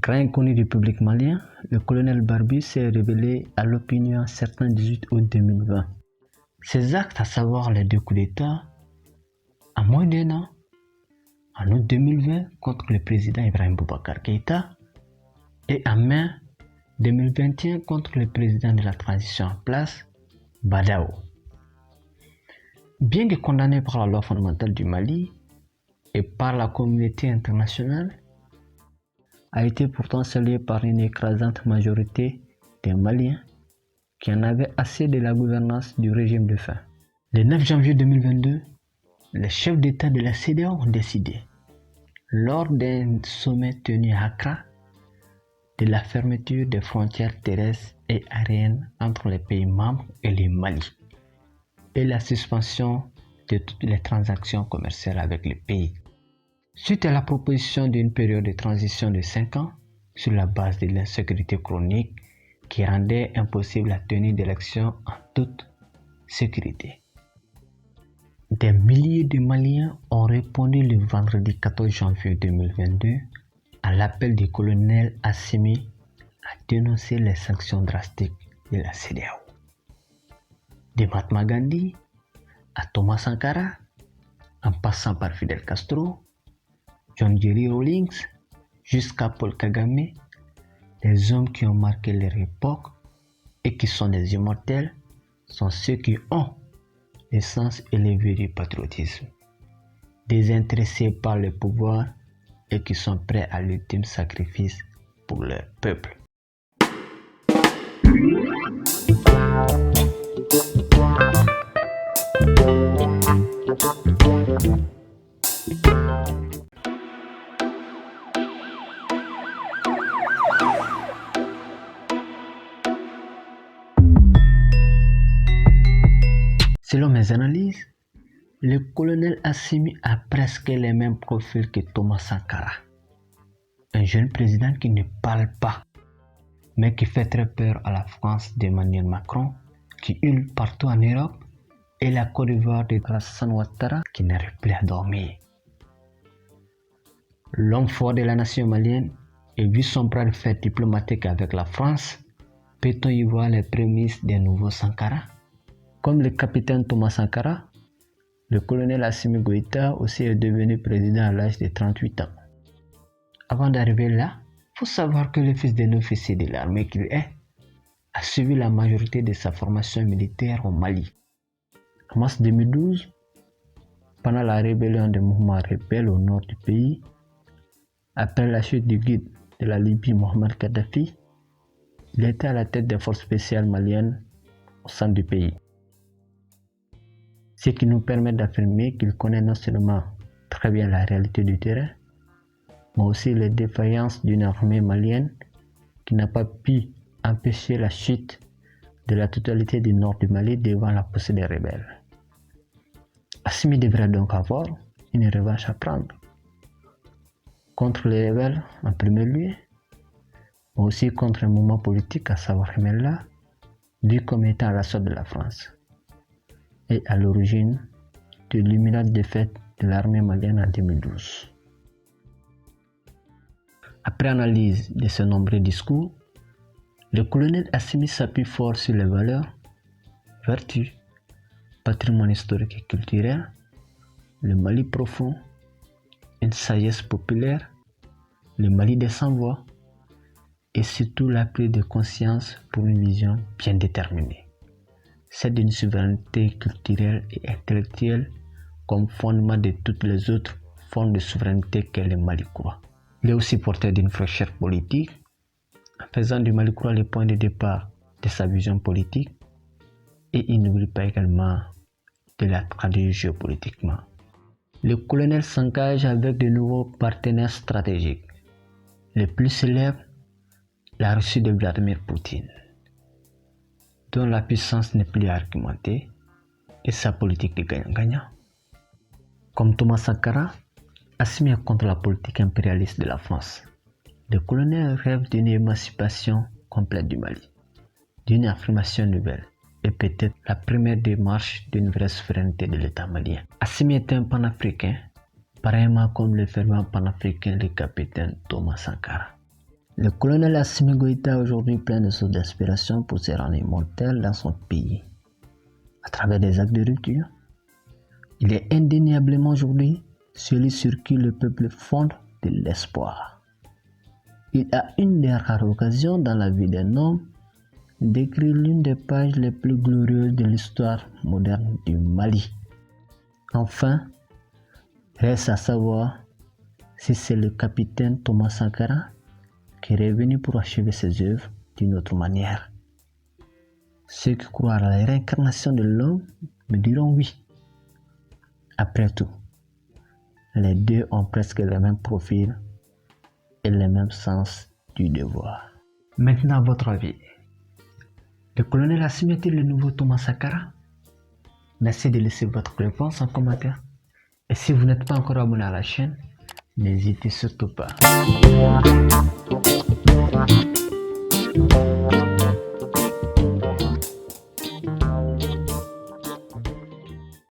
Grand inconnu du public malien, le colonel Barbu s'est révélé à l'opinion un certain 18 août 2020. Ses actes, à savoir les 2 coups d'État, en moins d'un an, en août 2020 contre le président Ibrahim Boubacar Keïta et en mai 2021 contre le président de la transition en place, Badao. Bien que condamné par la loi fondamentale du Mali et par la communauté internationale, a été pourtant salué par une écrasante majorité des Maliens qui en avaient assez de la gouvernance du régime de faim. Le 9 janvier 2022, les chefs d'État de la CEDEAO ont décidé, lors d'un sommet tenu à Accra, de la fermeture des frontières terrestres et aériennes entre les pays membres et le Mali, et la suspension de toutes les transactions commerciales avec le pays. Suite à la proposition d'une période de transition de 5 ans sur la base de l'insécurité chronique qui rendait impossible la tenue d'élections en toute sécurité. Des milliers de Maliens ont répondu le vendredi 14 janvier 2022 à l'appel du colonel Assimi à dénoncer les sanctions drastiques de la CEDEAO. De Mahatma Gandhi à Thomas Sankara, en passant par Fidel Castro, John Jerry Rawlings, jusqu'à Paul Kagame, les hommes qui ont marqué leur époque et qui sont des immortels sont ceux qui ont le sens élevé du patriotisme, désintéressés par le pouvoir et qui sont prêts à l'ultime sacrifice pour leur peuple. Selon mes analyses, le colonel Assimi a presque les mêmes profils que Thomas Sankara. Un jeune président qui ne parle pas, mais qui fait très peur à la France d'Emmanuel Macron, qui hurle partout en Europe, et la Côte d'Ivoire de Alassane Ouattara qui n'arrive plus à dormir. L'homme fort de la nation malienne, et vu son bras de fer diplomatique avec la France, peut-on y voir les prémices des nouveaux Sankara? Comme le capitaine Thomas Sankara, le colonel Assimi Goïta aussi est devenu président à l'âge de 38 ans. Avant d'arriver là, il faut savoir que le fils d'un officier de l'armée qu'il est a suivi la majorité de sa formation militaire au Mali. En mars 2012, pendant la rébellion des mouvements rebelles au nord du pays, après la chute du guide de la Libye Mohamed Kadhafi, il était à la tête des forces spéciales maliennes au centre du pays. Ce qui nous permet d'affirmer qu'il connaît non seulement très bien la réalité du terrain, mais aussi les défaillances d'une armée malienne qui n'a pas pu empêcher la chute de la totalité du nord du Mali devant la poussée des rebelles. Assimi devrait donc avoir une revanche à prendre contre les rebelles en premier lieu, mais aussi contre un mouvement politique, à savoir Mella, vu comme étant à l'assaut de la France et à l'origine de l'imminente défaite de l'armée malienne en 2012. Après analyse de ce nombreux discours, le colonel Assimi s'appuie fort sur les valeurs, vertus, patrimoine historique et culturel, le Mali profond, une sagesse populaire, le Mali des sans-voix et surtout la prise de conscience pour une vision bien déterminée. C'est d'une souveraineté culturelle et intellectuelle comme fondement de toutes les autres formes de souveraineté qu'est le Mali croix. Il est aussi porteur d'une fraîcheur politique, en faisant du Mali croix le point de départ de sa vision politique, et il n'oublie pas également de la traduire géopolitiquement. Le colonel s'engage avec de nouveaux partenaires stratégiques. Le plus célèbre, la Russie de Vladimir Poutine, dont la puissance n'est plus argumentée, et sa politique de gagnant-gagnant. Comme Thomas Sankara, Assimi est contre la politique impérialiste de la France. Le colonel rêve d'une émancipation complète du Mali, d'une affirmation nouvelle, et peut-être la première démarche d'une vraie souveraineté de l'État malien. Assimi est un panafricain, pareillement comme le fervent panafricain le capitaine Thomas Sankara. Le colonel Assimi Goïta est aujourd'hui plein de sources d'inspiration pour se rendre immortel dans son pays. À travers des actes de rupture, il est indéniablement aujourd'hui celui sur qui le peuple fonde de l'espoir. Il a une des rares occasions dans la vie d'un homme d'écrire l'une des pages les plus glorieuses de l'histoire moderne du Mali. Enfin, reste à savoir si c'est le capitaine Thomas Sankara qui est revenu pour achever ses œuvres d'une autre manière. Ceux qui croient à la réincarnation de l'homme me diront oui. Après tout, les deux ont presque le même profil et le même sens du devoir. Maintenant, votre avis. Le colonel Assimi est-il le nouveau Thomas Sankara? Merci de laisser votre réponse en commentaire. Et si vous n'êtes pas encore abonné à la chaîne, n'hésitez surtout pas.